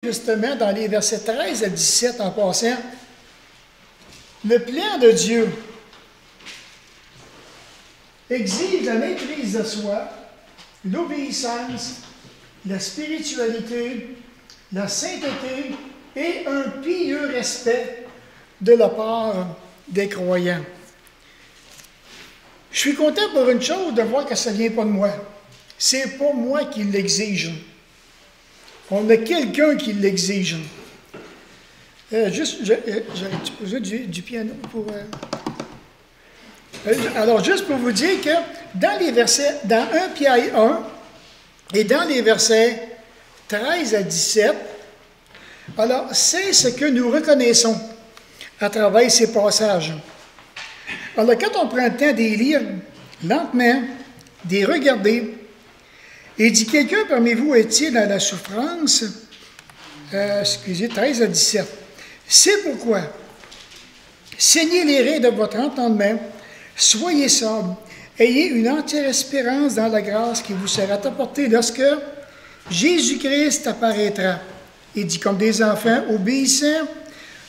Justement, dans les versets 13 à 17 en passant, le plan de Dieu exige la maîtrise de soi, l'obéissance, la spiritualité, la sainteté et un pieux respect de la part des croyants. Je suis content pour une chose de voir que ça ne vient pas de moi. C'est pas moi qui l'exige. On a quelqu'un qui l'exige. J'aurais-tu besoin du piano pour... Alors, juste pour vous dire que dans les versets, dans 1 Pierre 1 et dans les versets 13 à 17, alors, c'est ce que nous reconnaissons à travers ces passages. Alors, quand on prend le temps de les lire lentement, de les regarder, et dit, quelqu'un parmi vous est-il dans la souffrance? 13 à 17. C'est pourquoi, saignez les reins de votre entendement, soyez sobres, ayez une entière espérance dans la grâce qui vous sera apportée lorsque Jésus-Christ apparaîtra. Il dit, comme des enfants obéissants,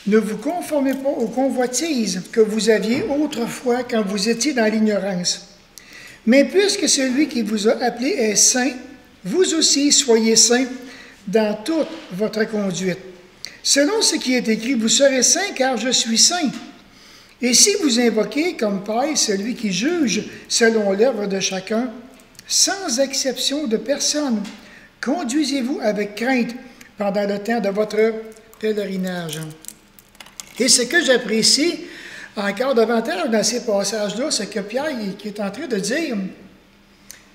ne vous conformez pas aux convoitises que vous aviez autrefois quand vous étiez dans l'ignorance. Mais puisque celui qui vous a appelé est saint, vous aussi soyez saints dans toute votre conduite. Selon ce qui est écrit, vous serez saints car je suis saint. Et si vous invoquez comme Père celui qui juge selon l'œuvre de chacun, sans exception de personne, conduisez-vous avec crainte pendant le temps de votre pèlerinage. Et ce que j'apprécie encore davantage dans ces passages-là, c'est que Pierre qui est en train de dire,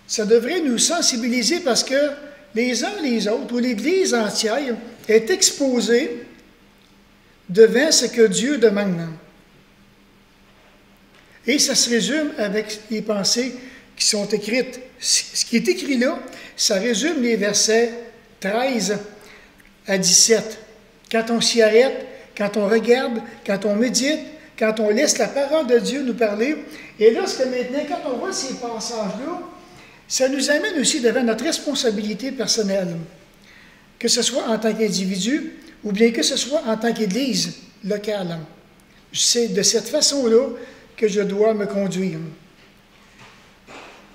ça devrait nous sensibiliser parce que les uns les autres, ou l'Église entière, est exposée devant ce que Dieu demande. Et ça se résume avec les pensées qui sont écrites. Ce qui est écrit là, ça résume les versets 13 à 17. Quand on s'y arrête, quand on regarde, quand on médite, quand on laisse la parole de Dieu nous parler. Et lorsque maintenant, quand on voit ces passages-là, ça nous amène aussi devant notre responsabilité personnelle, que ce soit en tant qu'individu ou bien que ce soit en tant qu'Église locale. C'est de cette façon-là que je dois me conduire.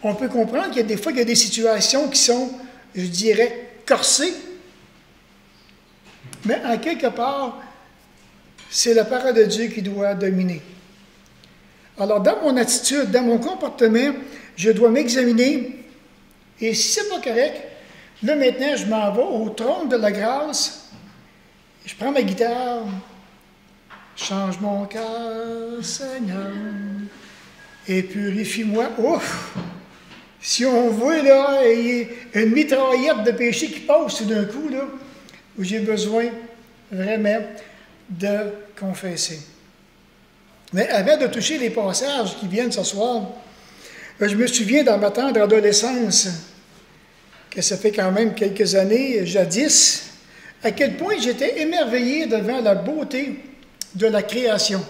On peut comprendre qu'il y a des fois, il y a des situations qui sont, je dirais, corsées, mais en quelque part, c'est la parole de Dieu qui doit dominer. Alors, dans mon attitude, dans mon comportement, je dois m'examiner. Et si ce n'est pas correct, là maintenant, je m'en vais au trône de la grâce. Je prends ma guitare. Change mon cœur, Seigneur, et purifie-moi. Ouf! Si on voit là, il y a une mitraillette de péché qui passe tout d'un coup, là, où j'ai besoin vraiment de confesser. Mais avant de toucher les passages qui viennent ce soir, je me souviens dans ma tendre adolescence, que ça fait quand même quelques années, jadis, à quel point j'étais émerveillé devant la beauté de la création.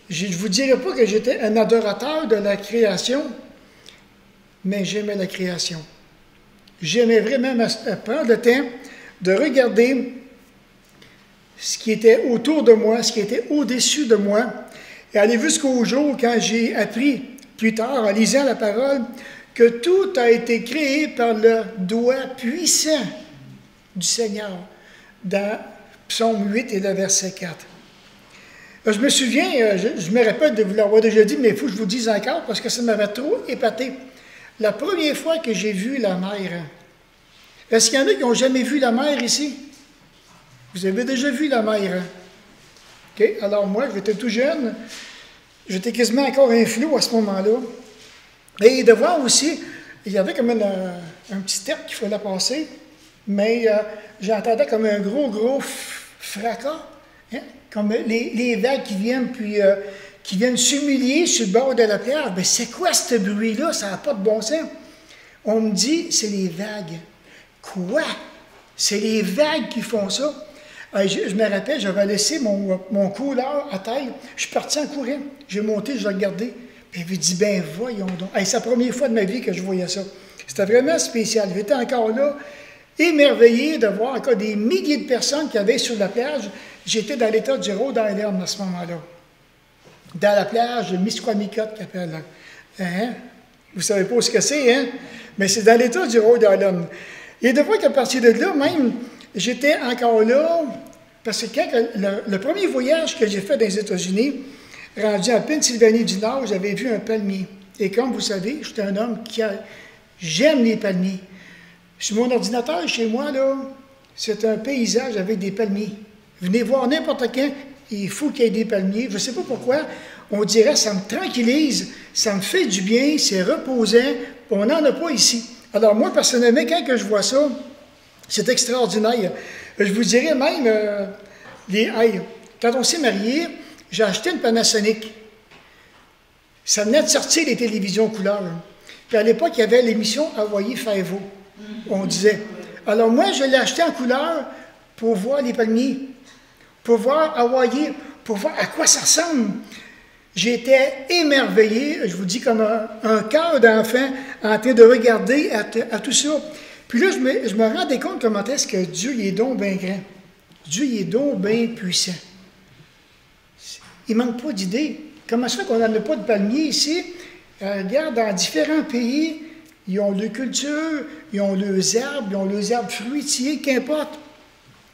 Je ne vous dirais pas que j'étais un adorateur de la création, mais j'aimais la création. J'aimais vraiment prendre le temps de regarder ce qui était autour de moi, ce qui était au-dessus de moi, et aller jusqu'au jour quand j'ai appris plus tard, en lisant la parole, que tout a été créé par le doigt puissant du Seigneur, dans Psaume 8 et le verset 4. Je me souviens, je me rappelle de vous l'avoir déjà dit, mais il faut que je vous dise encore, parce que ça m'avait trop épaté. La première fois que j'ai vu la mer, est-ce qu'il y en a qui n'ont jamais vu la mer ici? Vous avez déjà vu la mer? OK? Alors moi, j'étais tout jeune, j'étais quasiment encore un flou à ce moment-là. Et de voir aussi, il y avait comme un petit step qu'il fallait passer, mais j'entendais comme un gros fracas, hein? Comme les vagues qui viennent, puis qui viennent s'humilier sur le bord de la plage. Mais c'est quoi ce bruit-là? Ça n'a pas de bon sens. On me dit, c'est les vagues. Quoi? C'est les vagues qui font ça? Je me rappelle, j'avais laissé mon couleur à terre. Je suis parti en courant. J'ai monté, je l'ai regardé. Puis il me dit, ben voyons donc. C'est la première fois de ma vie que je voyais ça. C'était vraiment spécial. J'étais encore là. émerveillé de voir encore des milliers de personnes qui avaient sur la plage. J'étais dans l'État du Rhode Island à ce moment-là. Dans la plage de Misquamicut, qu'ils appellent. Hein? Vous ne savez pas ce que c'est, hein? Mais c'est dans l'État du Rhode Island. Et de voir qu'à partir de là, même, j'étais encore là, parce que quand le premier voyage que j'ai fait dans les États-Unis, rendu en Pennsylvanie du Nord, j'avais vu un palmier. Et comme vous savez, je suis un homme j'aime les palmiers. Sur mon ordinateur, chez moi, là, c'est un paysage avec des palmiers. Venez voir n'importe quand, il faut qu'il y ait des palmiers. Je ne sais pas pourquoi, on dirait ça me tranquillise, ça me fait du bien, c'est reposant, on n'en a pas ici. Alors moi, personnellement, quand que je vois ça, c'est extraordinaire. Je vous dirais même, quand on s'est mariés, j'ai acheté une Panasonic. Ça venait de sortir les télévisions couleur. Puis à l'époque, il y avait l'émission Hawaii Five-O, on disait. Alors moi, je l'ai acheté en couleur pour voir les palmiers, pour voir Hawaii, pour voir à quoi ça ressemble. J'étais émerveillé, je vous dis, comme un cœur d'enfant en train de regarder à tout ça. Puis là, je me rendais compte comment est-ce que Dieu il est donc bien grand. Dieu il est donc bien puissant. Il ne manque pas d'idées. Comment ça fait qu'on n'en a pas de palmiers ici? Regarde, dans différents pays, ils ont leur culture, ils ont leurs arbres fruitiers, qu'importe.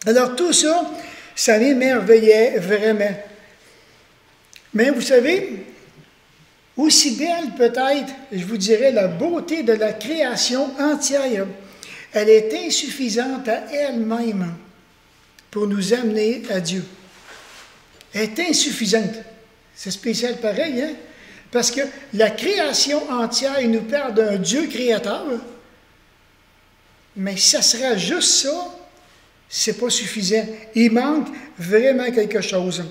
Alors tout ça, ça m'émerveillait vraiment. Mais vous savez, aussi belle peut-être, je vous dirais, la beauté de la création entière, elle est insuffisante à elle-même pour nous amener à Dieu. Elle est insuffisante. C'est spécial pareil, hein? Parce que la création entière, il nous parle d'un Dieu créateur, mais ça sera juste ça, c'est pas suffisant. Il manque vraiment quelque chose.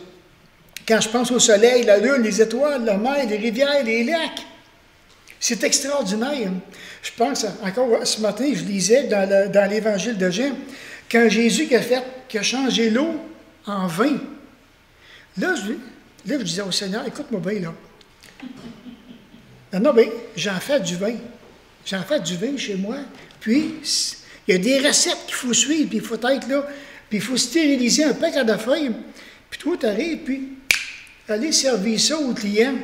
Quand je pense au soleil, la lune, les étoiles, la mer, les rivières, les lacs, c'est extraordinaire. Je pense, encore ce matin, je lisais dans l'Évangile de Jean, quand Jésus qui a changé l'eau en vin. Là, je disais au Seigneur, écoute-moi bien, là. Non, bien, j'en fais du vin. J'en fais du vin chez moi. Puis, il y a des recettes qu'il faut suivre, puis il faut être là, puis il faut stériliser un paquet de feuilles. Puis toi, tu arrives, puis aller servir ça aux clients,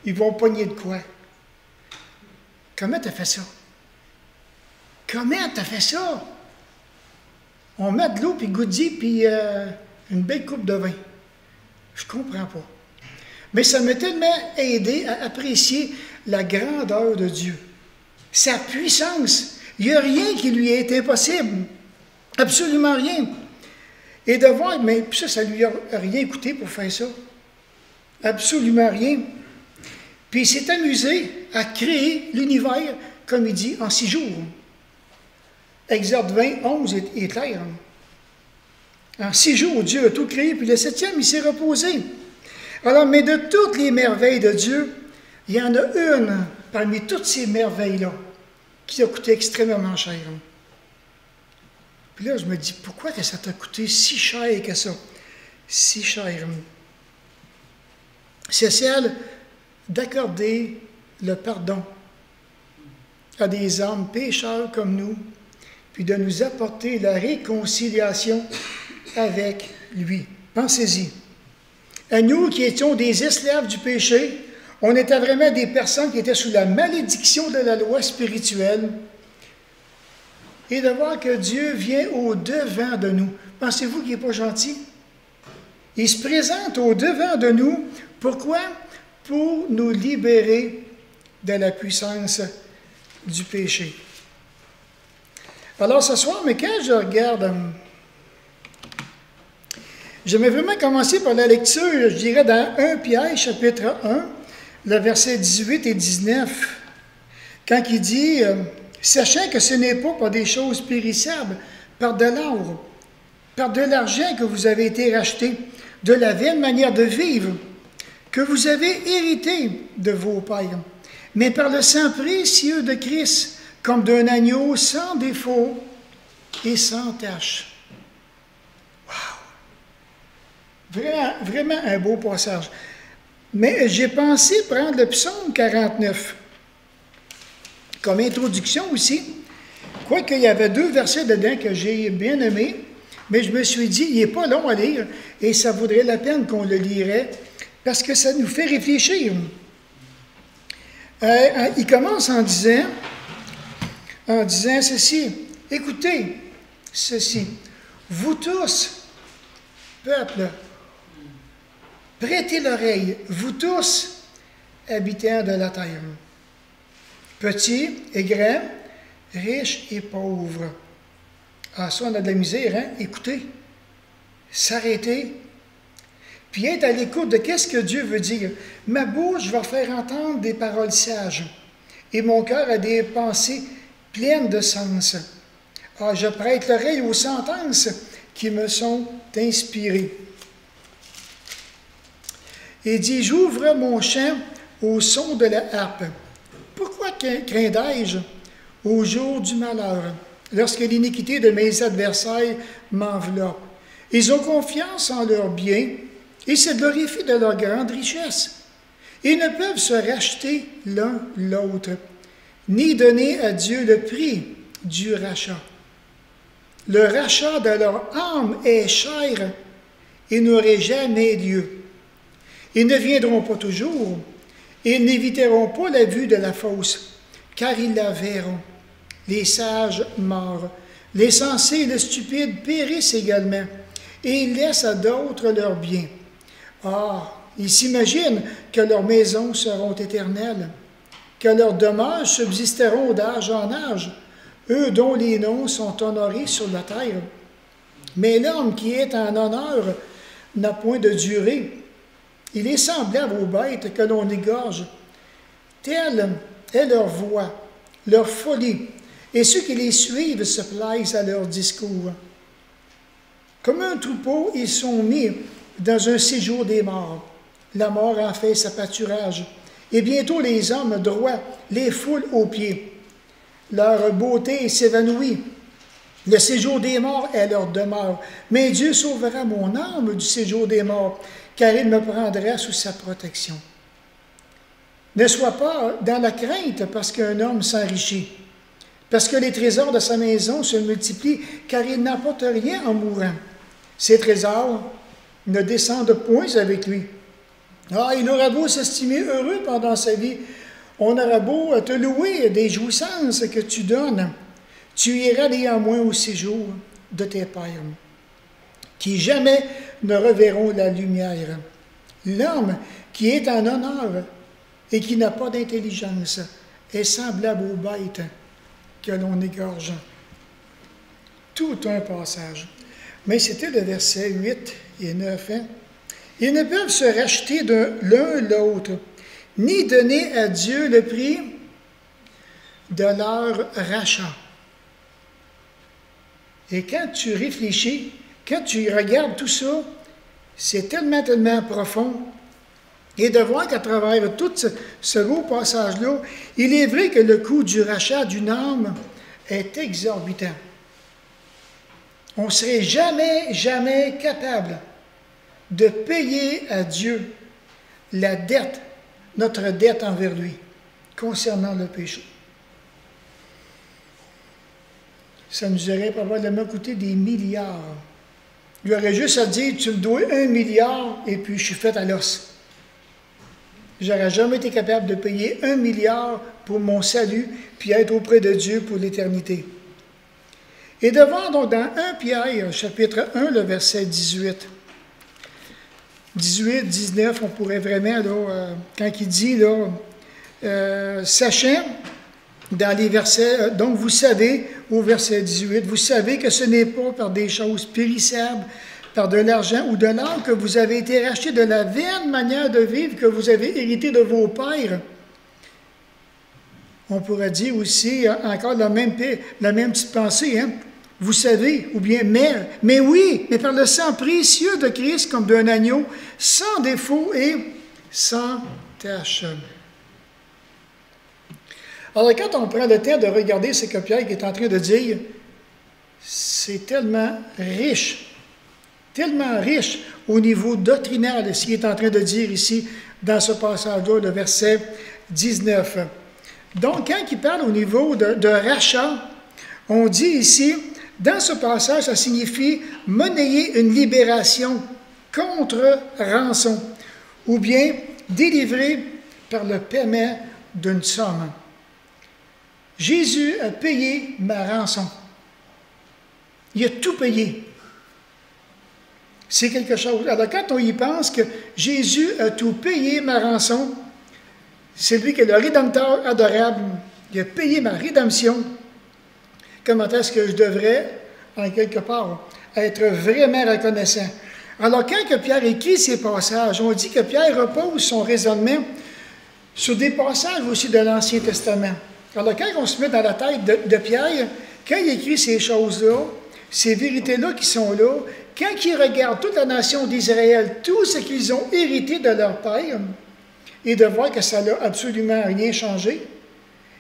ils vont pogner de quoi? Comment tu as fait ça? Comment tu as fait ça? On met de l'eau, puis goudis, puis une belle coupe de vin. Je ne comprends pas. Mais ça m'a tellement aidé à apprécier la grandeur de Dieu, sa puissance. Il n'y a rien qui lui est impossible. Absolument rien. Et de voir, mais ça ne lui a rien coûté pour faire ça. Absolument rien. Puis il s'est amusé à créer l'univers, comme il dit, en 6 jours. Exode 20, 11 est clair. En 6 jours, Dieu a tout créé, puis le 7e, il s'est reposé. Alors, mais de toutes les merveilles de Dieu, il y en a une, parmi toutes ces merveilles-là, qui a coûté extrêmement cher. Puis là, je me dis, pourquoi que ça t'a coûté si cher que ça? Si cher. C'est celle d'accorder le pardon à des hommes pécheurs comme nous, puis de nous apporter la réconciliation avec lui. Pensez-y. À nous qui étions des esclaves du péché, on était vraiment des personnes qui étaient sous la malédiction de la loi spirituelle. Et de voir que Dieu vient au-devant de nous. Pensez-vous qu'il n'est pas gentil? Il se présente au-devant de nous. Pourquoi? Pour nous libérer de la puissance du péché. Alors ce soir, mais quand je regarde, j'aimerais vraiment commencer par la lecture, je dirais dans 1 Pierre, chapitre 1, le verset 18 et 19, quand il dit « Sachant que ce n'est pas par des choses périssables, par de l'or, par de l'argent que vous avez été rachetés, de la vaine manière de vivre, que vous avez hérité de vos pères, mais par le sang précieux de Christ, comme d'un agneau sans défaut et sans tache. » Wow! Vraiment un beau passage. Mais j'ai pensé prendre le psaume 49 comme introduction aussi. Quoique il y avait 2 versets dedans que j'ai bien aimés, mais je me suis dit, il n'est pas long à lire et ça vaudrait la peine qu'on le lirait parce que ça nous fait réfléchir. Il commence en disant ceci, écoutez ceci, vous tous, peuple, prêtez l'oreille, vous tous, habitants de la terre, petits et grands, riches et pauvres. Ah, ça, on a de la misère, hein? Écoutez, s'arrêter, puis être à l'écoute de qu'est-ce que Dieu veut dire. Ma bouche va faire entendre des paroles sages, et mon cœur a des pensées pleines de sens. Ah, je prête l'oreille aux sentences qui me sont inspirées. Et dit, j'ouvre mon chant au son de la harpe. Pourquoi craindrais-je au jour du malheur, lorsque l'iniquité de mes adversaires m'enveloppe? Ils ont confiance en leurs biens et se glorifient de leur grande richesse. Ils ne peuvent se racheter l'un l'autre, ni donner à Dieu le prix du rachat. Le rachat de leur âme est cher et n'aurait jamais lieu. Ils ne viendront pas toujours, et ils n'éviteront pas la vue de la fosse, car ils la verront. Les sages meurent, les sensés et les stupides périssent également, et ils laissent à d'autres leurs biens. Ah, ils s'imaginent que leurs maisons seront éternelles, que leurs demeures subsisteront d'âge en âge, eux dont les noms sont honorés sur la terre. Mais l'homme qui est en honneur n'a point de durée. Il est semblable aux bêtes que l'on égorge. Telle est leur voix, leur folie, et ceux qui les suivent se plaisent à leur discours. Comme un troupeau, ils sont mis dans un séjour des morts. La mort en fait sa pâturage, et bientôt les hommes droits les foulent aux pieds. Leur beauté s'évanouit. Le séjour des morts est leur demeure. Mais Dieu sauvera mon âme du séjour des morts, car il me prendra sous sa protection. Ne sois pas dans la crainte parce qu'un homme s'enrichit, parce que les trésors de sa maison se multiplient, car il n'apporte rien en mourant. Ses trésors ne descendent point avec lui. Ah, il aura beau s'estimer heureux pendant sa vie, on aura beau te louer des jouissances que tu donnes, tu iras néanmoins au séjour de tes pères, qui jamais ne reverront la lumière. L'homme qui est en honneur et qui n'a pas d'intelligence est semblable aux bêtes que l'on égorge. Tout un passage. Mais c'était le verset 8 et 9. Hein? Ils ne peuvent se racheter de l'un l'autre, ni donner à Dieu le prix de leur rachat. Et quand tu réfléchis, quand tu regardes tout ça, c'est tellement, tellement profond. Et de voir qu'à travers tout ce beau passage-là, il est vrai que le coût du rachat d'une âme est exorbitant. On ne serait jamais, jamais capable de payer à Dieu la dette, notre dette envers lui, concernant le péché. Ça nous aurait probablement coûté des milliards. Il aurait juste à dire, tu me dois 1 milliard et puis je suis fait à l'os. J'aurais jamais été capable de payer 1 milliard pour mon salut puis être auprès de Dieu pour l'éternité. Et de voir donc dans 1 Pierre, chapitre 1, le verset 18. 18, 19, on pourrait vraiment, là, quand il dit, là, sachant, dans les versets, donc vous savez, au verset 18, vous savez que ce n'est pas par des choses périssables, par de l'argent ou de l'or que vous avez été rachetés de la vaine manière de vivre que vous avez hérité de vos pères. On pourrait dire aussi, encore la même petite pensée, hein? Vous savez, ou bien, mais oui, mais par le sang précieux de Christ comme d'un agneau, sans défaut et sans tache. Alors, quand on prend le temps de regarder ce que Pierre est en train de dire, c'est tellement riche au niveau doctrinal, ce qu'il est en train de dire ici, dans ce passage-là, le verset 19. Donc, quand il parle au niveau de rachat, On dit ici, dans ce passage, ça signifie monnayer une libération contre rançon, ou bien délivré par le paiement d'une somme. Jésus a payé ma rançon. Il a tout payé. C'est quelque chose. Alors quand on y pense que Jésus a tout payé ma rançon, c'est lui qui est le Rédempteur adorable. Il a payé ma rédemption. Comment est-ce que je devrais, en quelque part, être vraiment reconnaissant? Alors, quand que Pierre écrit ces passages, on dit que Pierre repose son raisonnement sur des passages aussi de l'Ancien Testament. Alors, quand on se met dans la tête de Pierre, quand il écrit ces choses-là, ces vérités-là qui sont là, quand il regarde toute la nation d'Israël, tout ce qu'ils ont hérité de leur père, et de voir que ça n'a absolument rien changé,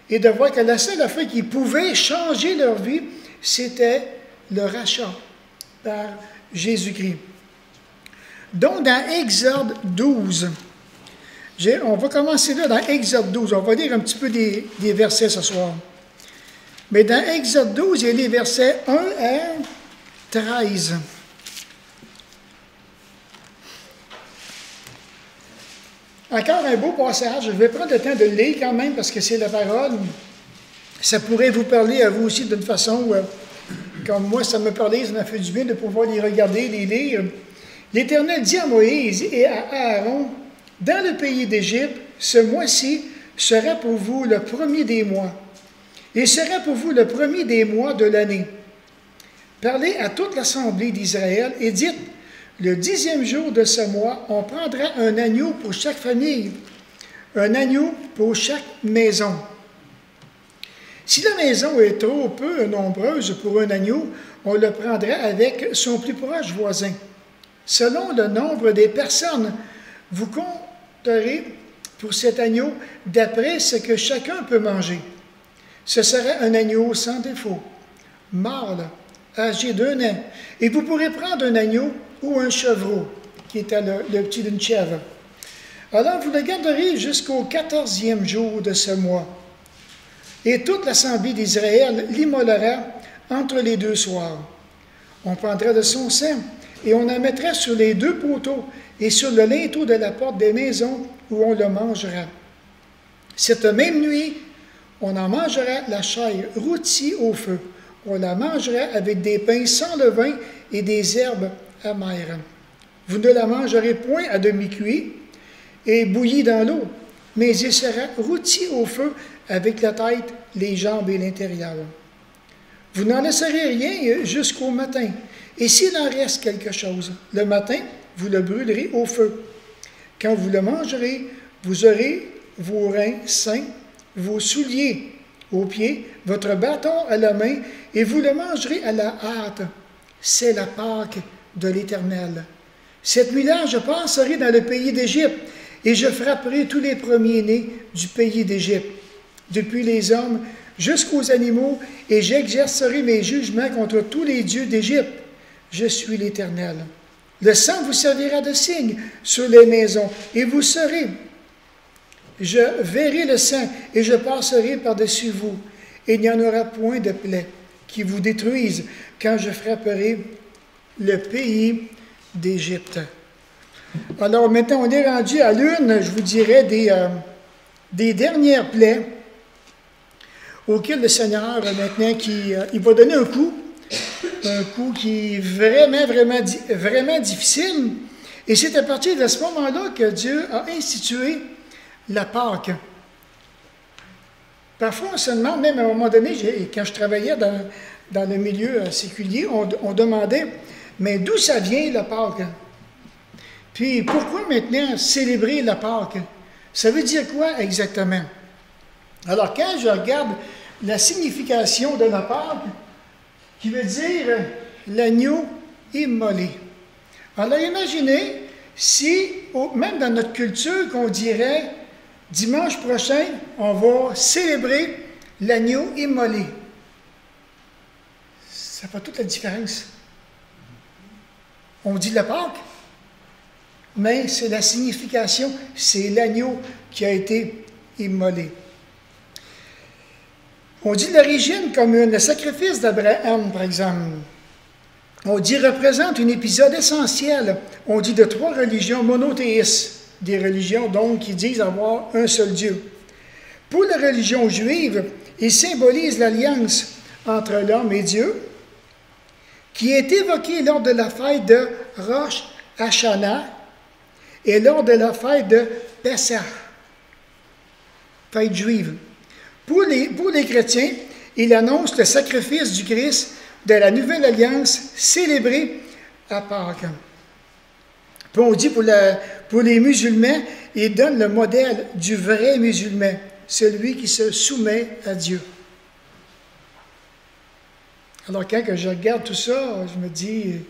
et de voir que la seule affaire qui pouvait changer leur vie, c'était le rachat par Jésus-Christ. Donc, dans Exode 12, on va commencer là dans Exode 12. On va lire un petit peu des versets ce soir. Mais dans Exode 12, il y a les versets 1 à 13. Encore un beau passage. Je vais prendre le temps de le lire quand même parce que c'est la parole. Ça pourrait vous parler à vous aussi d'une façon comme moi, ça me parlait, ça m'a fait du bien de pouvoir les regarder, les lire. L'Éternel dit à Moïse et à Aaron, dans le pays d'Égypte, ce mois-ci sera pour vous le premier des mois, et sera pour vous le premier des mois de l'année. Parlez à toute l'assemblée d'Israël et dites, le 10e jour de ce mois, on prendra un agneau pour chaque famille, un agneau pour chaque maison. Si la maison est trop peu nombreuse pour un agneau, on le prendra avec son plus proche voisin. Selon le nombre des personnes, vous compterez pour cet agneau d'après ce que chacun peut manger. Ce sera un agneau sans défaut, mâle, âgé d'1 an, et vous pourrez prendre un agneau ou un chevreau, qui est le petit d'une chèvre. Alors vous le garderez jusqu'au 14e jour de ce mois. Et toute l'assemblée d'Israël l'immolera entre les 2 soirs. On prendra de son sang et on en mettra sur les 2 poteaux et sur le linteau de la porte des maisons où on le mangera. Cette même nuit, on en mangera la chair rôtie au feu. On la mangera avec des pains sans levain et des herbes amères. Vous ne la mangerez point à demi-cuit et bouillie dans l'eau, mais il sera rôti au feu avec la tête, les jambes et l'intérieur. Vous n'en laisserez rien jusqu'au matin. Et s'il en reste quelque chose, le matin, vous le brûlerez au feu. Quand vous le mangerez, vous aurez vos reins sains, vos souliers aux pieds, votre bâton à la main, et vous le mangerez à la hâte. C'est la Pâque de l'Éternel. Cette nuit-là, je passerai dans le pays d'Égypte, et je frapperai tous les premiers-nés du pays d'Égypte, depuis les hommes jusqu'aux animaux, et j'exercerai mes jugements contre tous les dieux d'Égypte. Je suis l'Éternel. Le sang vous servira de signe sur les maisons, et vous serez. Je verrai le sang, et je passerai par-dessus vous, et il n'y en aura point de plaie qui vous détruise quand je frapperai le pays d'Égypte. Alors maintenant, on est rendu à l'une, je vous dirais, des dernières plaies auxquelles le Seigneur, maintenant, il va donner un coup qui est vraiment difficile. Et c'est à partir de ce moment-là que Dieu a institué la Pâque. Parfois, on se demande, même à un moment donné, quand je travaillais dans le milieu séculier, on demandait, mais d'où ça vient la Pâque? Puis pourquoi maintenant célébrer la Pâque? Ça veut dire quoi exactement? Alors quand je regarde la signification de la Pâque, qui veut dire l'agneau immolé. Alors imaginez si, même dans notre culture, qu'on dirait dimanche prochain, on va célébrer l'agneau immolé. Ça fait toute la différence. On dit la Pâque, mais c'est la signification, c'est l'agneau qui a été immolé. On dit l'origine commune, le sacrifice d'Abraham, par exemple. On dit représente un épisode essentiel. On dit de 3 religions monothéistes. Des religions, donc, qui disent avoir un seul Dieu. Pour la religion juive, il symbolise l'alliance entre l'homme et Dieu, qui est évoquée lors de la fête de Rosh Hashanah et lors de la fête de Pessah, fête juive. Pour les chrétiens, il annonce le sacrifice du Christ de la nouvelle alliance célébrée à Pâques. Puis on dit pour les musulmans, il donne le modèle du vrai musulman, celui qui se soumet à Dieu. Alors quand je regarde tout ça, je me dis,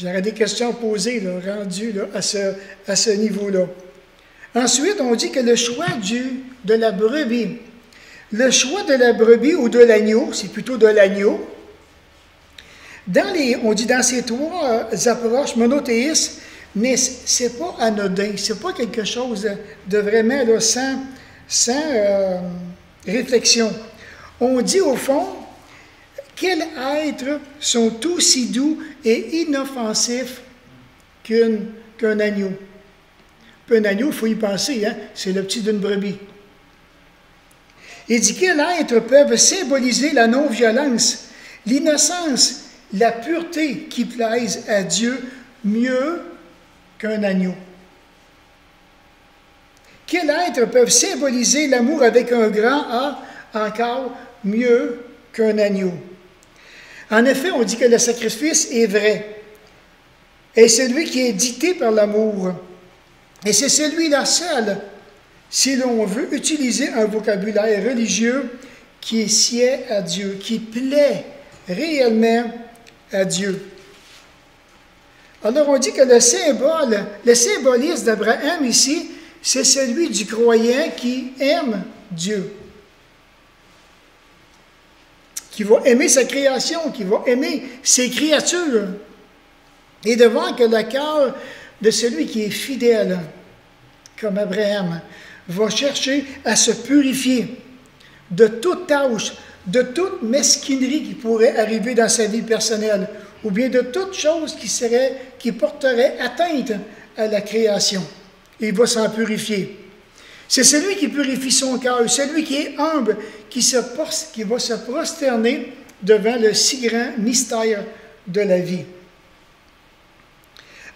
j'aurais des questions à poser, là, rendues là, à ce niveau-là. Ensuite, on dit que le choix de la brebis, le choix de la brebis ou de l'agneau, c'est plutôt de l'agneau. On dit dans ces 3 approches monothéistes, mais ce n'est pas anodin, ce n'est pas quelque chose de vraiment là, sans réflexion. On dit au fond, quels êtres sont aussi doux et inoffensifs qu'un agneau? Puis un agneau, il faut y penser, hein? C'est le petit d'une brebis. Il dit quels êtres peuvent symboliser la non-violence, l'innocence, la pureté qui plaisent à Dieu mieux qu'un agneau. Quels êtres peuvent symboliser l'amour avec un grand A encore mieux qu'un agneau? En effet, on dit que le sacrifice est vrai, et celui qui est dicté par l'amour. Et c'est celui-là seul, si l'on veut utiliser un vocabulaire religieux qui sied à Dieu, qui plaît réellement à Dieu. Alors on dit que le symbolisme d'Abraham ici, c'est celui du croyant qui aime Dieu, qui va aimer sa création, qui va aimer ses créatures, et de voir que le cœur de celui qui est fidèle, comme Abraham, va chercher à se purifier de toute tâche, de toute mesquinerie qui pourrait arriver dans sa vie personnelle, ou bien de toute chose qui porterait atteinte à la création. Il va s'en purifier. C'est celui qui purifie son cœur, celui qui est humble, qui va se prosterner devant le si grand mystère de la vie.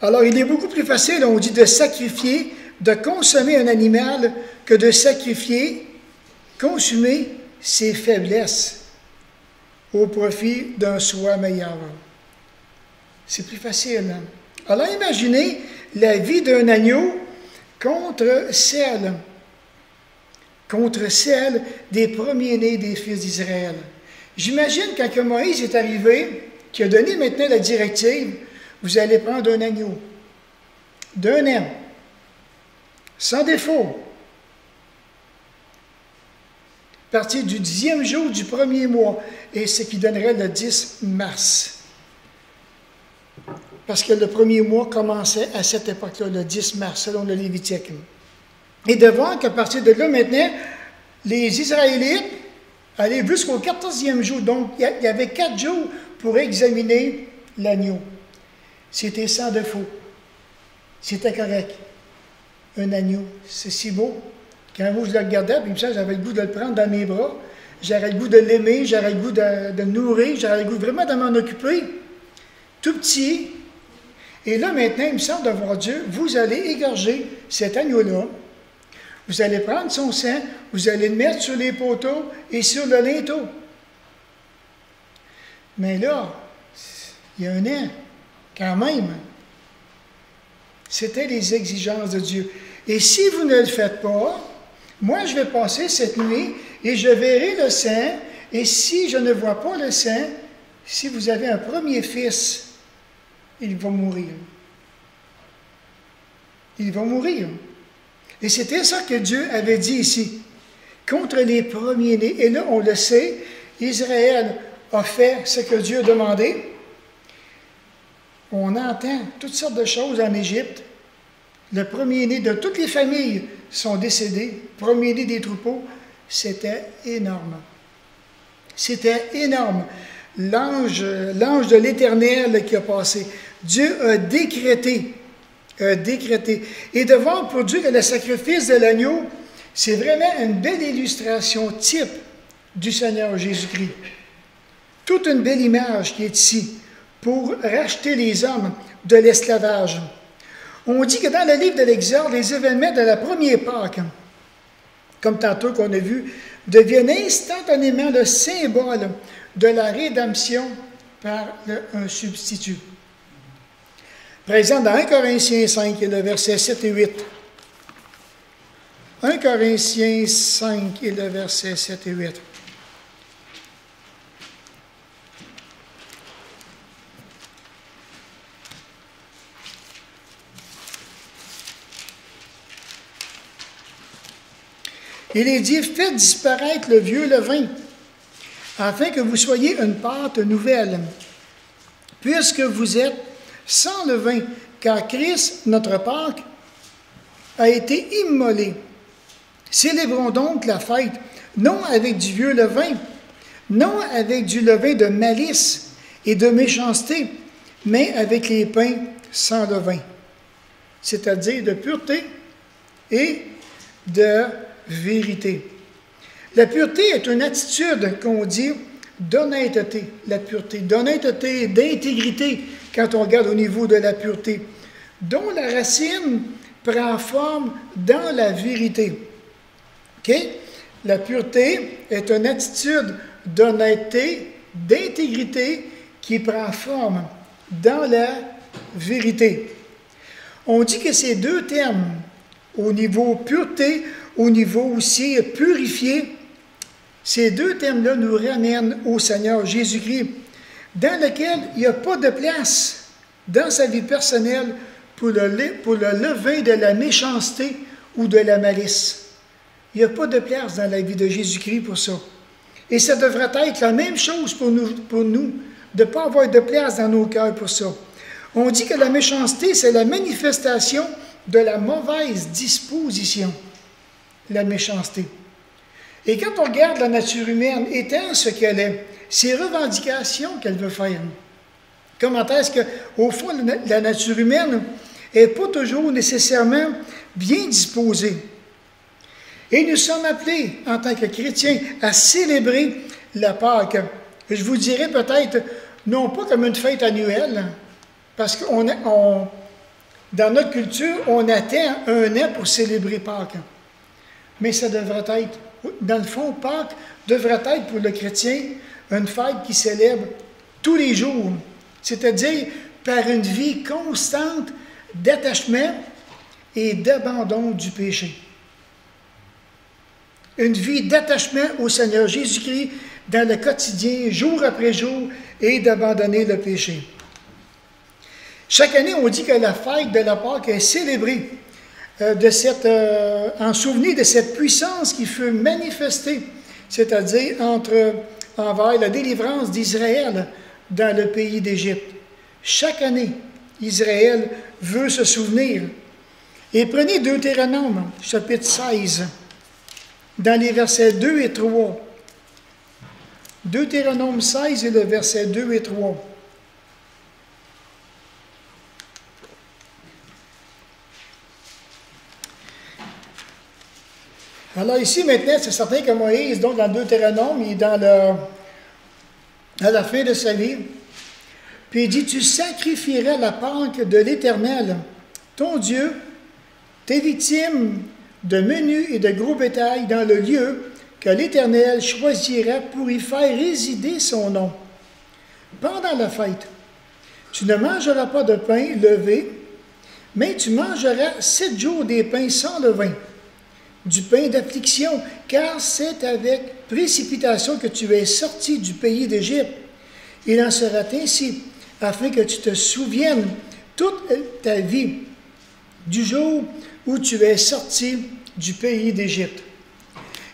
Alors, il est beaucoup plus facile, on dit, de sacrifier, de consommer un animal que de consumer ses faiblesses au profit d'un soi meilleur. C'est plus facile. Alors, imaginez la vie d'un agneau contre celle des premiers-nés des fils d'Israël. J'imagine quand Moïse est arrivé, qui a donné maintenant la directive, vous allez prendre un agneau, d'un an, sans défaut, à partir du 10e jour du premier mois, et ce qui donnerait le 10 mars. Parce que le premier mois commençait à cette époque-là, le 10 mars, selon le Lévitique. Et de voir qu'à partir de là, maintenant, les Israélites allaient jusqu'au 14e jour. Donc, il y avait 4 jours pour examiner l'agneau. C'était sans défaut. C'était correct. Un agneau, c'est si beau. Quand je le regardais, puis j'avais le goût de le prendre dans mes bras. J'avais le goût de l'aimer, j'avais le goût de le nourrir, j'avais le goût vraiment de m'en occuper. Tout petit. Et là, maintenant, il me semble de voir Dieu, vous allez égorger cet agneau-là. Vous allez prendre son sang, vous allez le mettre sur les poteaux et sur le linteau. Mais là, il y a un an, quand même, c'était les exigences de Dieu. Et si vous ne le faites pas, moi, je vais passer cette nuit et je verrai le sang. Et si je ne vois pas le sang, si vous avez un premier fils, il va mourir. Il va mourir. Et c'était ça que Dieu avait dit ici, contre les premiers-nés. Et là, on le sait, Israël a fait ce que Dieu a demandé. On entend toutes sortes de choses en Égypte. Le premier-né de toutes les familles sont décédés, premier-né des troupeaux, C'était énorme. C'était énorme. L'ange de l'Éternel qui a passé. Dieu a décrété. Et de voir pour Dieu que le sacrifice de l'agneau, c'est vraiment une belle illustration type du Seigneur Jésus-Christ. Toute une belle image qui est ici pour racheter les hommes de l'esclavage. On dit que dans le livre de l'Exode, les événements de la première Pâque, comme tantôt qu'on a vu, deviennent instantanément le symbole de la rédemption par un substitut. Par exemple, dans 1 Corinthiens 5, le verset 7 et 8. 1 Corinthiens 5 et le verset 7 et 8. Il est dit, faites disparaître le vieux levain, afin que vous soyez une pâte nouvelle, puisque vous êtes sans levain, car Christ, notre Pâque, a été immolé. Célébrons donc la fête, non avec du vieux levain, non avec du levain de malice et de méchanceté, mais avec les pains sans levain, c'est-à-dire de pureté et de vérité. La pureté est une attitude qu'on dit d'honnêteté, la pureté, d'honnêteté, d'intégrité, quand on regarde au niveau de la pureté, dont la racine prend forme dans la vérité. Okay? La pureté est une attitude d'honnêteté, d'intégrité qui prend forme dans la vérité. On dit que ces deux termes, au niveau pureté, au niveau aussi purifié, ces deux termes-là nous ramènent au Seigneur Jésus-Christ, dans lequel il n'y a pas de place dans sa vie personnelle pour le levain de la méchanceté ou de la malice. Il n'y a pas de place dans la vie de Jésus-Christ pour ça. Et ça devrait être la même chose pour nous de ne pas avoir de place dans nos cœurs pour ça. On dit que la méchanceté, c'est la manifestation de la mauvaise disposition. La méchanceté. Et quand on regarde la nature humaine étant ce qu'elle est, ses revendications qu'elle veut faire, comment est-ce qu'au fond, la nature humaine n'est pas toujours nécessairement bien disposée. Et nous sommes appelés, en tant que chrétiens, à célébrer la Pâque. Je vous dirais peut-être, non pas comme une fête annuelle, parce que dans notre culture, on attend un an pour célébrer Pâques. Mais ça devrait être, dans le fond, Pâques devrait être pour le chrétien une fête qui célèbre tous les jours, c'est-à-dire par une vie constante d'attachement et d'abandon du péché. Une vie d'attachement au Seigneur Jésus-Christ dans le quotidien, jour après jour, et d'abandonner le péché. Chaque année, on dit que la fête de la Pâque est célébrée en souvenir de cette puissance qui fut manifestée, c'est-à-dire envers la délivrance d'Israël dans le pays d'Égypte. Chaque année, Israël veut se souvenir. Et prenez Deutéronome, chapitre 16, dans les versets 2 et 3. Deutéronome 16 et le verset 2 et 3. Alors ici, maintenant, c'est certain que Moïse, donc dans le Deutéronome, il est à la fin de sa vie. Puis il dit, tu sacrifieras la Pâque de l'Éternel, ton Dieu, tes victimes de menu et de gros bétail dans le lieu que l'Éternel choisira pour y faire résider son nom. Pendant la fête, tu ne mangeras pas de pain levé, mais tu mangeras 7 jours des pains sans levain, du pain d'affliction, car c'est avec précipitation que tu es sorti du pays d'Égypte. Il en sera ainsi, afin que tu te souviennes toute ta vie du jour où tu es sorti du pays d'Égypte.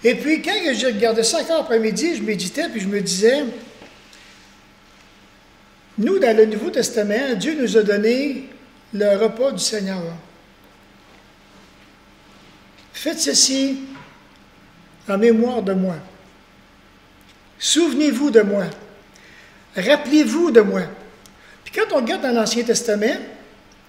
Et puis, quand j'ai regardé ça encore après-midi, je méditais, puis je me disais, nous, dans le Nouveau Testament, Dieu nous a donné le repas du Seigneur. Faites ceci en mémoire de moi. Souvenez-vous de moi. Rappelez-vous de moi. Puis quand on regarde dans l'Ancien Testament,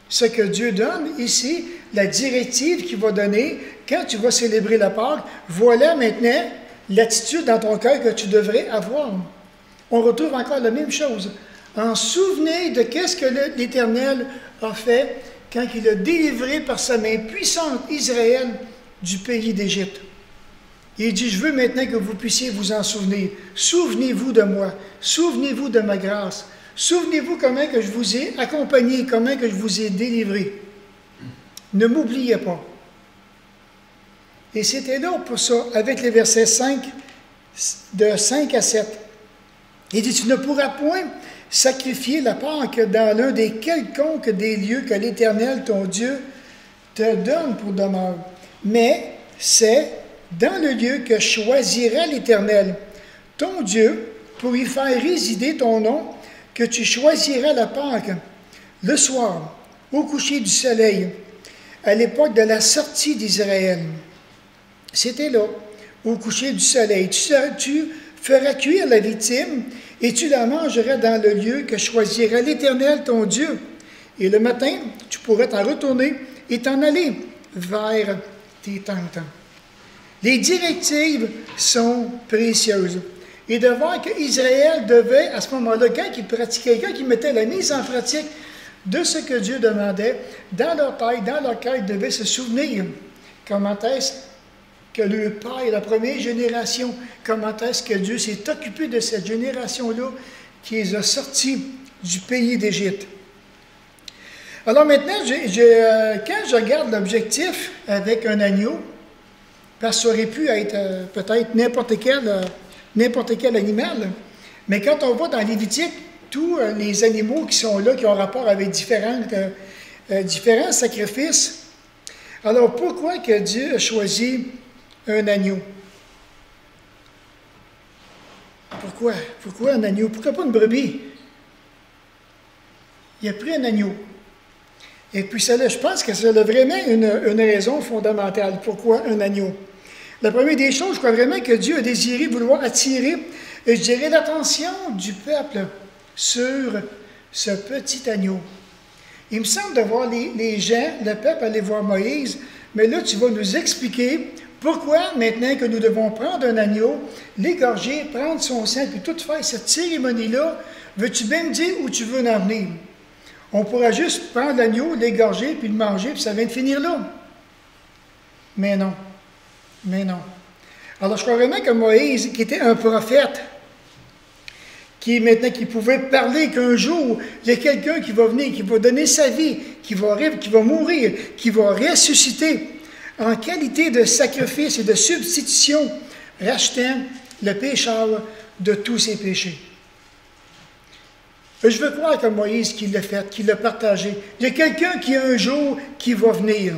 ce que Dieu donne ici, la directive qu'il va donner, quand tu vas célébrer la Pâque, voilà maintenant l'attitude dans ton cœur que tu devrais avoir. On retrouve encore la même chose. En souvenez de qu'est-ce que l'Éternel a fait quand il a délivré par sa main puissante Israël du pays d'Égypte. Il dit, je veux maintenant que vous puissiez vous en souvenir. Souvenez-vous de moi. Souvenez-vous de ma grâce. Souvenez-vous comment que je vous ai accompagné, comment que je vous ai délivré. Ne m'oubliez pas. Et c'était là pour ça, avec les versets 5, de 5 à 7. Il dit, tu ne pourras point sacrifier la Pâque dans l'un des quelconques des lieux que l'Éternel, ton Dieu, te donne pour demeure. Mais c'est dans le lieu que choisira l'Éternel, ton Dieu, pour y faire résider ton nom, que tu choisiras la Pâque, le soir, au coucher du soleil, à l'époque de la sortie d'Israël. C'était là, au coucher du soleil. Tu feras cuire la victime, et tu la mangeras dans le lieu que choisira l'Éternel, ton Dieu. Et le matin, tu pourras t'en retourner et t'en aller vers tes tentes. Les directives sont précieuses. Et de voir qu'Israël devait, à ce moment-là, quand il pratiquait, quand il mettait la mise en pratique de ce que Dieu demandait, dans leur tête, dans leur cœur, ils devaient se souvenir comment est-ce que le père, la première génération, comment est-ce que Dieu s'est occupé de cette génération-là qui les a sortis du pays d'Égypte. Alors maintenant, quand je regarde l'objectif avec un agneau, parce que ça aurait pu être peut-être n'importe quel animal, mais quand on va dans Lévitique, tous les animaux qui sont là, qui ont rapport avec différents sacrifices, alors pourquoi que Dieu a choisi un agneau? Pourquoi? Pourquoi un agneau? Pourquoi pas une brebis? Il a pris un agneau. Et puis, je pense que ça a vraiment une raison fondamentale. Pourquoi un agneau? La première des choses, je crois vraiment que Dieu a désiré vouloir attirer, je dirais, l'attention du peuple sur ce petit agneau. Il me semble de voir les gens, le peuple aller voir Moïse, mais là, tu vas nous expliquer pourquoi, maintenant que nous devons prendre un agneau, l'égorger, prendre son sang, puis tout faire cette cérémonie-là, veux-tu bien me dire où tu veux en venir? On pourra juste prendre l'agneau, l'égorger, puis le manger, puis ça vient de finir là. Mais non. Mais non. Alors, je crois vraiment que Moïse, qui était un prophète, qui pouvait parler qu'un jour, il y a quelqu'un qui va venir, qui va donner sa vie, qui va mourir, qui va ressusciter, en qualité de sacrifice et de substitution, rachetant le pécheur de tous ses péchés. Je veux croire que Moïse qui l'a fait, qui l'a partagé. Il y a quelqu'un qui un jour qui va venir.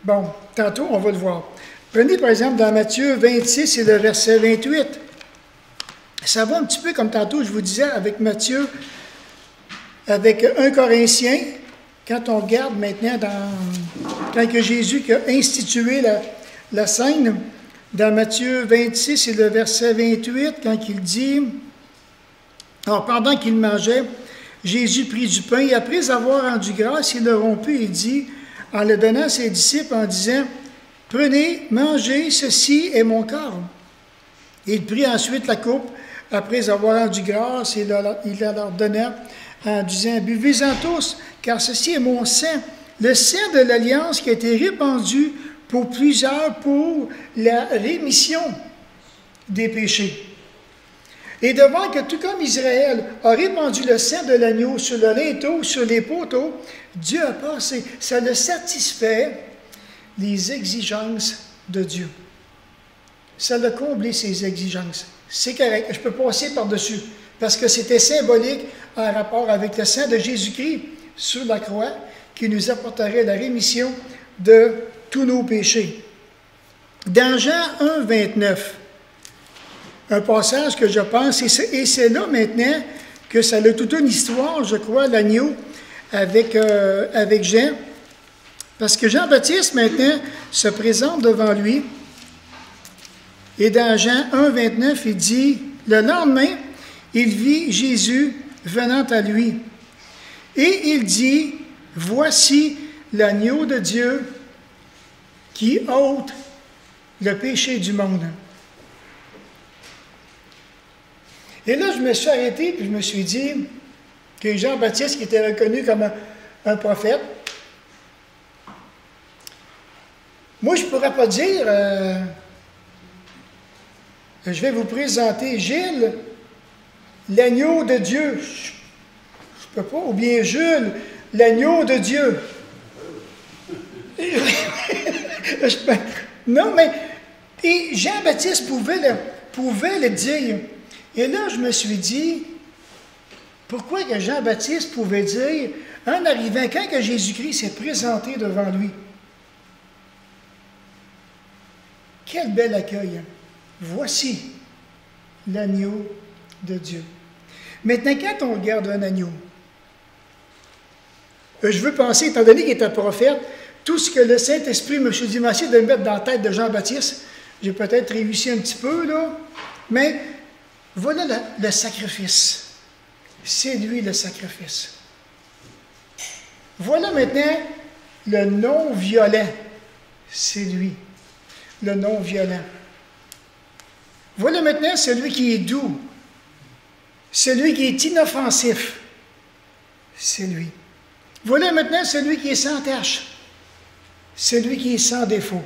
Bon, tantôt on va le voir. Prenez par exemple dans Matthieu 26 et le verset 28. Ça va un petit peu comme tantôt je vous disais avec Matthieu, avec 1 Corinthiens, quand on regarde maintenant quand que Jésus a institué la scène, dans Matthieu 26 et le verset 28, quand il dit, alors pendant qu'il mangeait, Jésus prit du pain et après avoir rendu grâce, il le rompit et dit, en le donnant à ses disciples en disant, prenez, mangez, ceci est mon corps. Et il prit ensuite la coupe, après avoir rendu grâce, et il la leur donna en disant, buvez-en tous, car ceci est mon sang, le sang de l'alliance qui a été répandu pour plusieurs pour la rémission des péchés. Et de voir que tout comme Israël a répandu le sang de l'agneau sur le linteau, sur les poteaux, Dieu a passé, ça le satisfait les exigences de Dieu. Ça l'a comblé ses exigences. C'est correct, je peux passer par-dessus, parce que c'était symbolique en rapport avec le sang de Jésus-Christ sur la croix, qui nous apporterait la rémission de tous nos péchés. Dans Jean 1, 29, un passage que je pense, et c'est là maintenant que ça a toute une histoire, je crois, l'agneau avec Jean, parce que Jean-Baptiste maintenant se présente devant lui, Et dans Jean 1, 29, il dit, « Le lendemain, il vit Jésus venant à lui. Et il dit, « Voici l'agneau de Dieu qui ôte le péché du monde. » Et là, je me suis arrêté, puis je me suis dit que Jean-Baptiste, qui était reconnu comme un prophète, moi, je ne pourrais pas dire, je vais vous présenter Gilles, l'agneau de Dieu. Je ne peux pas, ou bien Jules, l'agneau de Dieu. Non, mais et Jean-Baptiste pouvait le dire. Et là, je me suis dit, pourquoi que Jean-Baptiste pouvait dire, en arrivant, quand que Jésus-Christ s'est présenté devant lui? Quel bel accueil! Voici l'agneau de Dieu. Maintenant, quand on regarde un agneau, je veux penser, étant donné qu'il est un prophète, tout ce que le Saint-Esprit me dit, essayer de le mettre dans la tête de Jean-Baptiste, j'ai peut-être réussi un petit peu, là, mais voilà le sacrifice. C'est lui le sacrifice. Voilà maintenant le non-violent. C'est lui, le non-violent. Voilà maintenant celui qui est doux, celui qui est inoffensif. C'est lui. Voilà maintenant celui qui est sans tache, celui qui est sans défaut.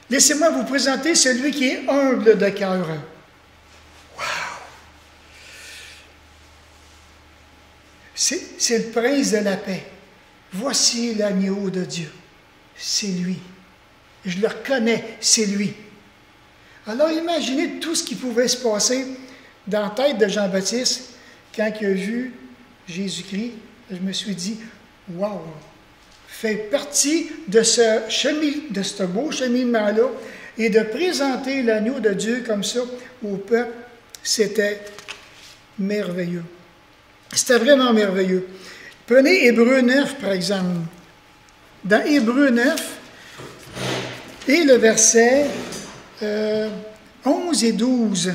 Laissez-moi vous présenter celui qui est humble de cœur. Wow! C'est le prince de la paix. Voici l'agneau de Dieu. C'est lui. Je le reconnais, c'est lui. Alors imaginez tout ce qui pouvait se passer dans la tête de Jean-Baptiste quand il a vu Jésus-Christ. Je me suis dit, wow! Fait partie de ce beau cheminement-là et de présenter l'agneau de Dieu comme ça au peuple, c'était merveilleux. C'était vraiment merveilleux. Prenez Hébreux 9, par exemple. Dans Hébreux 9, et le verset 11 et 12.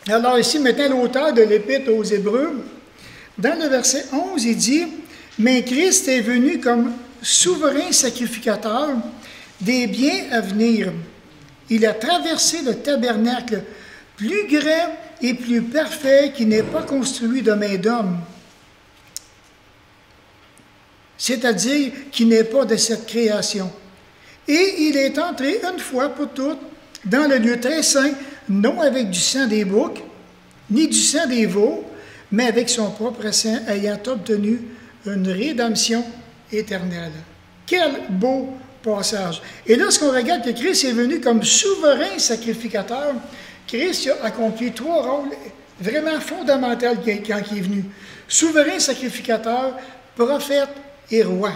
Alors ici, maintenant, l'auteur de l'Épître aux Hébreux, dans le verset 11, il dit, « Mais Christ est venu comme souverain sacrificateur des biens à venir. Il a traversé le tabernacle, plus grand et plus parfait qui n'est pas construit de main d'homme, c'est-à-dire qui n'est pas de cette création. Et il est entré une fois pour toutes dans le lieu très saint, non avec du sang des boucs, ni du sang des veaux, mais avec son propre sang, ayant obtenu une rédemption éternelle. » Quel beau passage! Et lorsqu'on regarde que Christ est venu comme souverain sacrificateur, Christ a accompli trois rôles vraiment fondamentaux quand il est venu. Souverain sacrificateur, prophète et roi.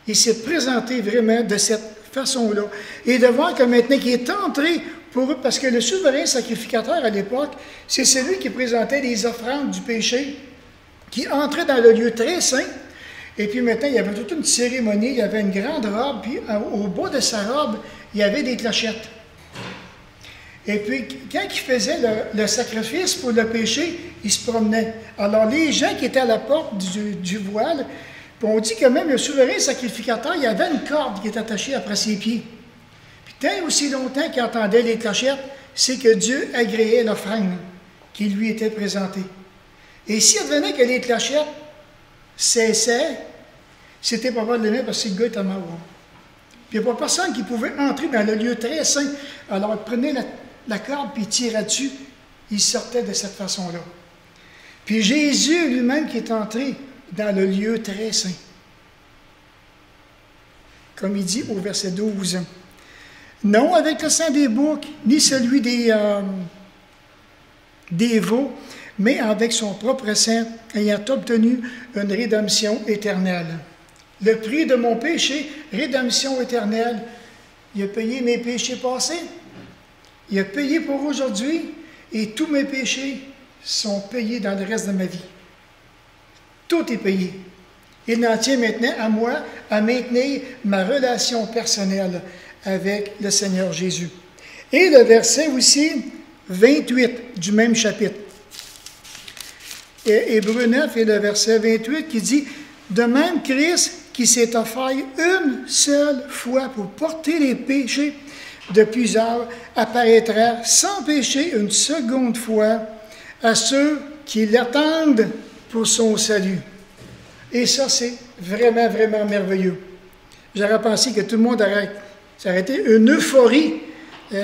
Il s'est présenté vraiment de cette façon-là. Et de voir que maintenant qu'il est entré pour eux, parce que le souverain sacrificateur à l'époque, c'est celui qui présentait les offrandes du péché, qui entrait dans le lieu très saint. Et puis maintenant, il y avait toute une cérémonie, il y avait une grande robe, puis au bas de sa robe, il y avait des clochettes. Et puis, quand il faisait le sacrifice pour le péché, il se promenait. Alors, les gens qui étaient à la porte du voile, on dit que même le souverain sacrificateur, il y avait une corde qui était attachée après ses pieds. Puis, tant aussi longtemps qu'il entendait les clochettes, c'est que Dieu agréait l'offrande qui lui était présentée. Et s'il advenait que les clochettes cessaient, c'était pas mal de l'aimer parce que le gars était mort. Puis il n'y a pas personne qui pouvait entrer dans le lieu très saint. Alors, il prenait la corde puis il tirait dessus. Il sortait de cette façon-là. Puis Jésus lui-même qui est entré dans le lieu très saint. Comme il dit au verset 12. Non avec le sang des boucs, ni celui des veaux, mais avec son propre sang, ayant obtenu une rédemption éternelle. Le prix de mon péché, rédemption éternelle. Il a payé mes péchés passés. Il a payé pour aujourd'hui. Et tous mes péchés sont payés dans le reste de ma vie. Tout est payé. Il en tient maintenant à moi à maintenir ma relation personnelle avec le Seigneur Jésus. Et le verset aussi 28 du même chapitre. Hébreux 9 et le verset 28 qui dit « De même Christ qui s'est offert une seule fois pour porter les péchés de plusieurs apparaîtra sans péché une seconde fois à ceux qui l'attendent pour son salut. » Et ça, c'est vraiment, vraiment merveilleux. J'aurais pensé que tout le monde aurait... Ça aurait été une euphorie.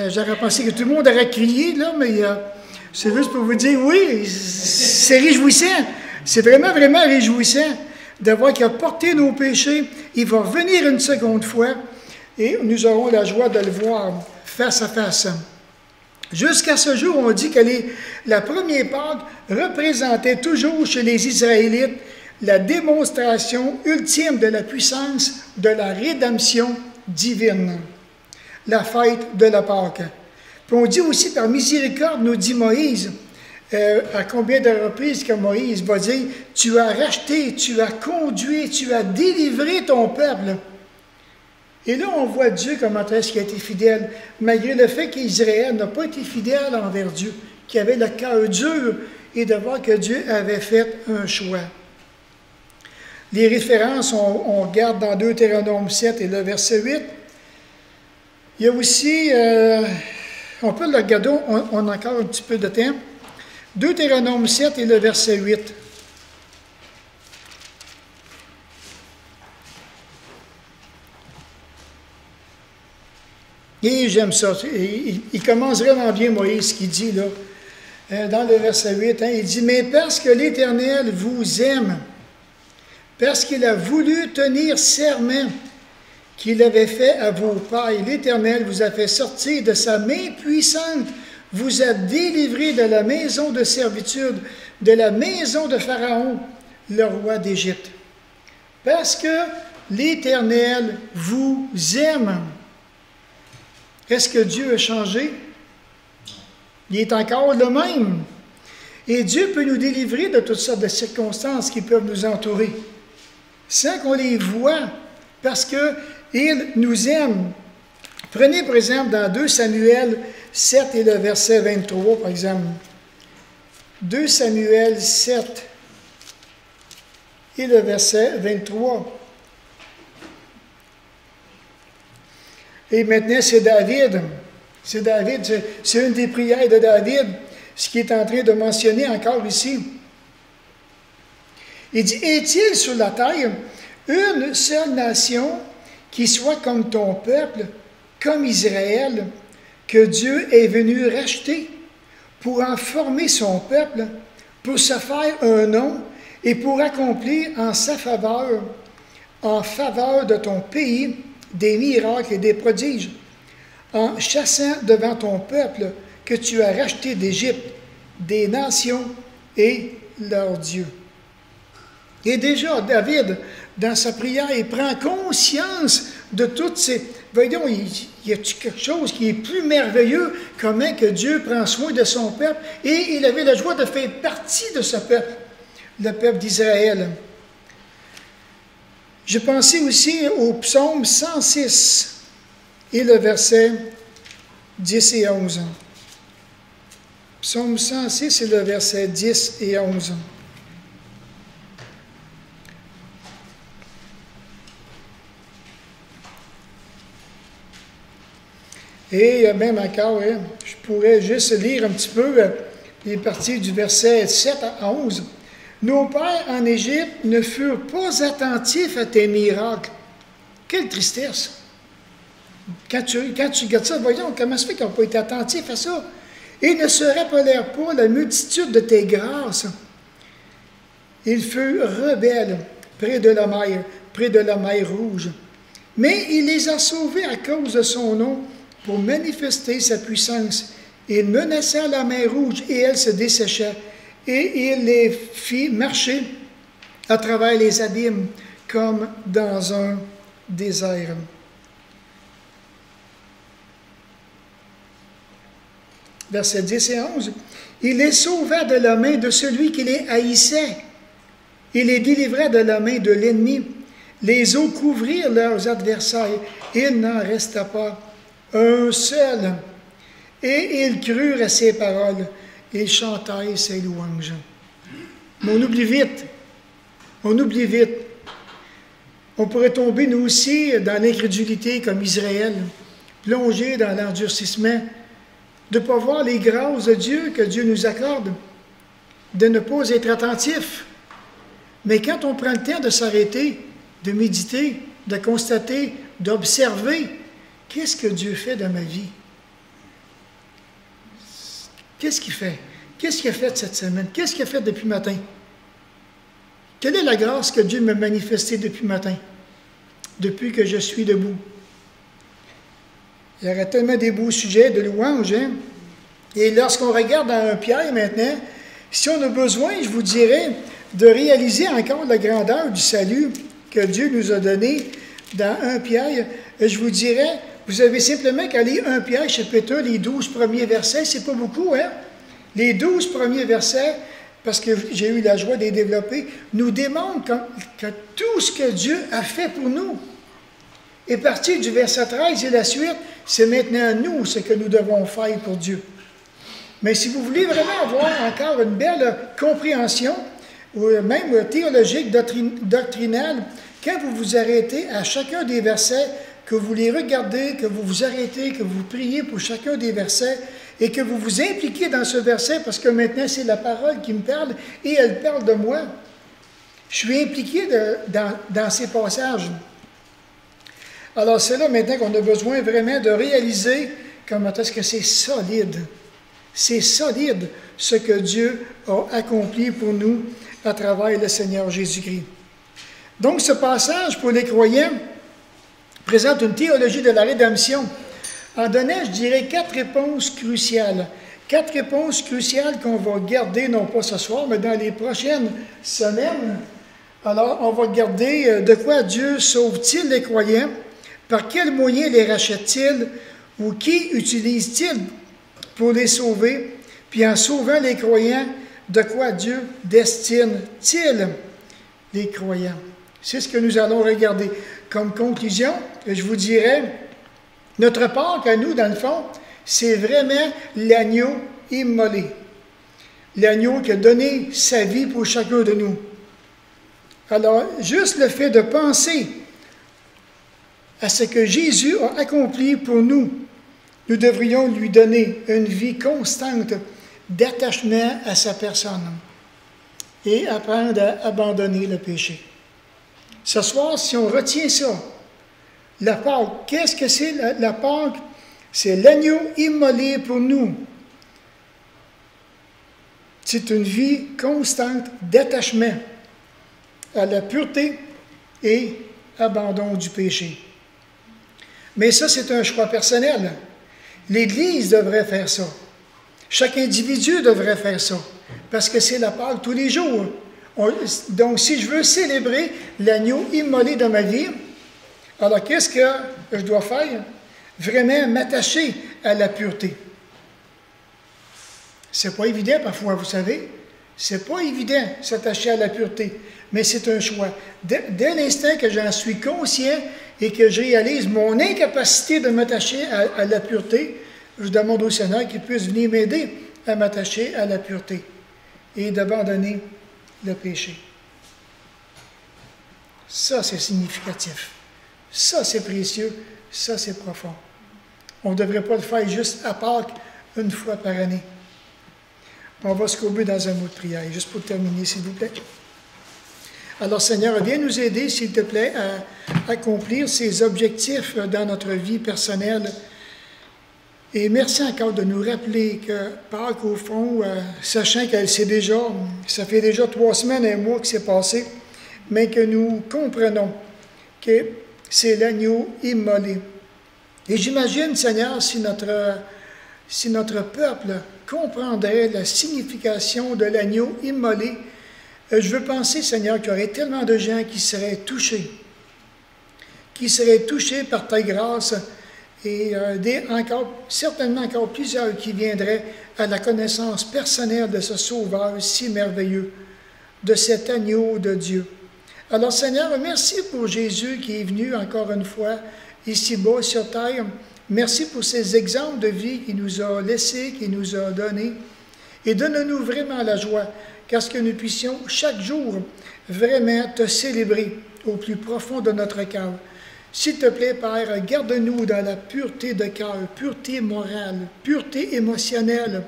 J'aurais pensé que tout le monde aurait crié, là, mais c'est juste pour vous dire, oui, c'est réjouissant. C'est vraiment, vraiment réjouissant de voir qu'il a porté nos péchés. Il va revenir une seconde fois et nous aurons la joie de le voir face à face. Jusqu'à ce jour, on dit que la première Pâque représentait toujours chez les Israélites la démonstration ultime de la puissance de la rédemption divine, la fête de la Pâque. Puis on dit aussi par miséricorde, nous dit Moïse, à combien de reprises que Moïse va dire « Tu as racheté, tu as conduit, tu as délivré ton peuple ». Et là, on voit Dieu comment est-ce qu'il a été fidèle, malgré le fait qu'Israël n'a pas été fidèle envers Dieu, qu'il avait le cœur dur, et de voir que Dieu avait fait un choix. Les références, on regarde dans Deutéronome 7 et le verset 8. Il y a aussi, on peut le regarder, on a encore un petit peu de temps. Deutéronome 7 et le verset 8. Et j'aime ça. Il commence vraiment bien, Moïse, qui dit là, dans le verset 8, il dit « Mais parce que l'Éternel vous aime, parce qu'il a voulu tenir serment qu'il avait fait à vos pères, l'Éternel vous a fait sortir de sa main puissante, vous a délivré de la maison de servitude, de la maison de Pharaon, le roi d'Égypte. Parce que l'Éternel vous aime. » Est-ce que Dieu a changé? Il est encore le même. Et Dieu peut nous délivrer de toutes sortes de circonstances qui peuvent nous entourer, sans qu'on les voie, parce qu'il nous aime. Prenez par exemple dans 2 Samuel 7 et le verset 23, par exemple. 2 Samuel 7 et le verset 23. Et maintenant, c'est David. C'est David, c'est une des prières de David, ce qu'il est en train de mentionner encore ici. Il dit, « Est-il sur la terre une seule nation qui soit comme ton peuple, comme Israël, que Dieu est venu racheter pour en former son peuple, pour se faire un nom et pour accomplir en sa faveur, en faveur de ton pays, des miracles et des prodiges, en chassant devant ton peuple que tu as racheté d'Égypte, des nations et leur Dieu. » Et déjà, David, dans sa prière, il prend conscience de toutes ces... Voyons, y a-t-il quelque chose qui est plus merveilleux, comment que Dieu prend soin de son peuple, et il avait la joie de faire partie de ce peuple, le peuple d'Israël. Je pensais aussi au psaume 106 et le verset 10 et 11. Psaume 106 et le verset 10 et 11. Et même encore, je pourrais juste lire un petit peu les parties du verset 7 à 11. « Nos pères en Égypte ne furent pas attentifs à tes miracles. » Quelle tristesse! Quand tu regardes ça, voyons, comment ça fait qu'ils n'ont pas été attentifs à ça? « Ils ne se rappelèrent pas la multitude de tes grâces. Ils furent rebelles près de la mer Rouge. Mais il les a sauvés à cause de son nom pour manifester sa puissance. Il menaça la mer Rouge et elle se dessécha. Et il les fit marcher à travers les abîmes comme dans un désert. » Versets 10 et 11. « Il les sauva de la main de celui qui les haïssait. Il les délivra de la main de l'ennemi. Les eaux couvrirent leurs adversaires. Il n'en resta pas un seul. Et ils crurent à ses paroles. Ils chantèrent ses louanges. Mais on oublie vite. On oublie vite. On pourrait tomber, nous aussi, dans l'incrédulité comme Israël, plonger dans l'endurcissement, de ne pas voir les grâces de Dieu que Dieu nous accorde, de ne pas être attentif. Mais quand on prend le temps de s'arrêter, de méditer, de constater, d'observer, qu'est-ce que Dieu fait dans ma vie? Qu'est-ce qu'il fait? Qu'est-ce qu'il a fait cette semaine? Qu'est-ce qu'il a fait depuis le matin? Quelle est la grâce que Dieu m'a manifestée depuis le matin? Depuis que je suis debout. Il y aurait tellement des beaux sujets de louange, hein? Et lorsqu'on regarde dans 1 Pierre maintenant, si on a besoin, je vous dirais, de réaliser encore la grandeur du salut que Dieu nous a donné dans 1 Pierre, je vous dirais, vous avez simplement qu'à lire 1 Pierre, chapitre 1, les 12 premiers versets, c'est pas beaucoup, hein? Les 12 premiers versets, parce que j'ai eu la joie de les développer, nous démontrent que tout ce que Dieu a fait pour nous, et à partir du verset 13 et la suite, c'est maintenant à nous ce que nous devons faire pour Dieu. Mais si vous voulez vraiment avoir encore une belle compréhension, ou même théologique, doctrinale, quand vous vous arrêtez à chacun des versets, que vous les regardez, que vous vous arrêtez, que vous priez pour chacun des versets, et que vous vous impliquez dans ce verset, parce que maintenant c'est la parole qui me parle, et elle parle de moi. Je suis impliqué dans ces passages. Alors c'est là maintenant qu'on a besoin vraiment de réaliser comment est-ce que c'est solide. C'est solide ce que Dieu a accompli pour nous à travers le Seigneur Jésus-Christ. Donc ce passage pour les croyants présente une théologie de la rédemption en donnant, je dirais, 4 réponses cruciales. 4 réponses cruciales qu'on va garder, non pas ce soir, mais dans les prochaines semaines. Alors, on va regarder de quoi Dieu sauve-t-il les croyants, par quels moyens les rachète-t-il, ou qui utilise-t-il pour les sauver, puis en sauvant les croyants, de quoi Dieu destine-t-il les croyants. C'est ce que nous allons regarder. Comme conclusion, je vous dirais, notre Pâques à nous, dans le fond, c'est vraiment l'agneau immolé. L'agneau qui a donné sa vie pour chacun de nous. Alors, juste le fait de penser à ce que Jésus a accompli pour nous, nous devrions lui donner une vie constante d'attachement à sa personne et apprendre à abandonner le péché. Ce soir, si on retient ça, la Pâque, qu'est-ce que c'est la Pâque? C'est l'agneau immolé pour nous. C'est une vie constante d'attachement à la pureté et abandon du péché. Mais ça, c'est un choix personnel. L'Église devrait faire ça. Chaque individu devrait faire ça, parce que c'est la Pâque tous les jours. Donc, si je veux célébrer l'agneau immolé de ma vie, alors qu'est-ce que je dois faire? Vraiment m'attacher à la pureté. C'est pas évident parfois, vous savez. C'est pas évident s'attacher à la pureté, mais c'est un choix. Dès l'instant que j'en suis conscient et que je réalise mon incapacité de m'attacher à la pureté, je demande au Seigneur qu'il puisse venir m'aider à m'attacher à la pureté et d'abandonner le péché. Ça, c'est significatif. Ça, c'est précieux. Ça, c'est profond. On ne devrait pas le faire juste à Pâques, une fois par année. On va se courber dans un mot de prière, juste pour terminer, s'il vous plaît. Alors, Seigneur, viens nous aider, s'il te plaît, à accomplir ces objectifs dans notre vie personnelle. Et merci encore de nous rappeler que Pâques, au fond, sachant qu'elle sait déjà, ça fait déjà 3 semaines, 1 mois qui s'est passé, mais que nous comprenons que c'est l'agneau immolé. Et j'imagine, Seigneur, si notre peuple comprendrait la signification de l'agneau immolé, je veux penser, Seigneur, qu'il y aurait tellement de gens qui seraient touchés par ta grâce, et certainement encore plusieurs qui viendraient à la connaissance personnelle de ce Sauveur si merveilleux. de cet agneau de Dieu. Alors Seigneur, merci pour Jésus qui est venu encore une fois ici-bas sur terre. Merci pour ces exemples de vie qu'il nous a laissés, qu'il nous a donnés. Et donne-nous vraiment la joie, qu'à ce que nous puissions chaque jour vraiment te célébrer au plus profond de notre cœur. S'il te plaît, Père, garde-nous dans la pureté de cœur, pureté morale, pureté émotionnelle,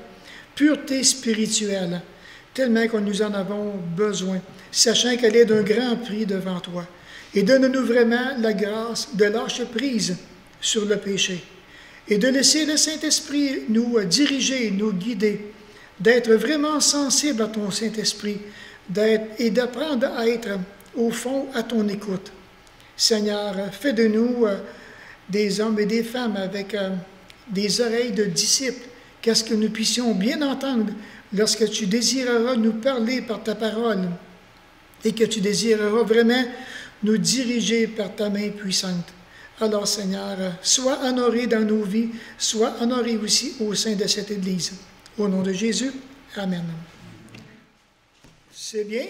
pureté spirituelle, tellement que nous en avons besoin, sachant qu'elle est d'un grand prix devant toi. Et donne-nous vraiment la grâce de lâcher prise sur le péché et de laisser le Saint-Esprit nous diriger, nous guider, d'être vraiment sensible à ton Saint-Esprit et d'apprendre à être, au fond, à ton écoute. Seigneur, fais de nous des hommes et des femmes avec des oreilles de disciples, qu'est-ce que nous puissions bien entendre lorsque tu désireras nous parler par ta parole et que tu désireras vraiment nous diriger par ta main puissante. Alors, Seigneur, sois honoré dans nos vies, sois honoré aussi au sein de cette Église. Au nom de Jésus, Amen. C'est bien.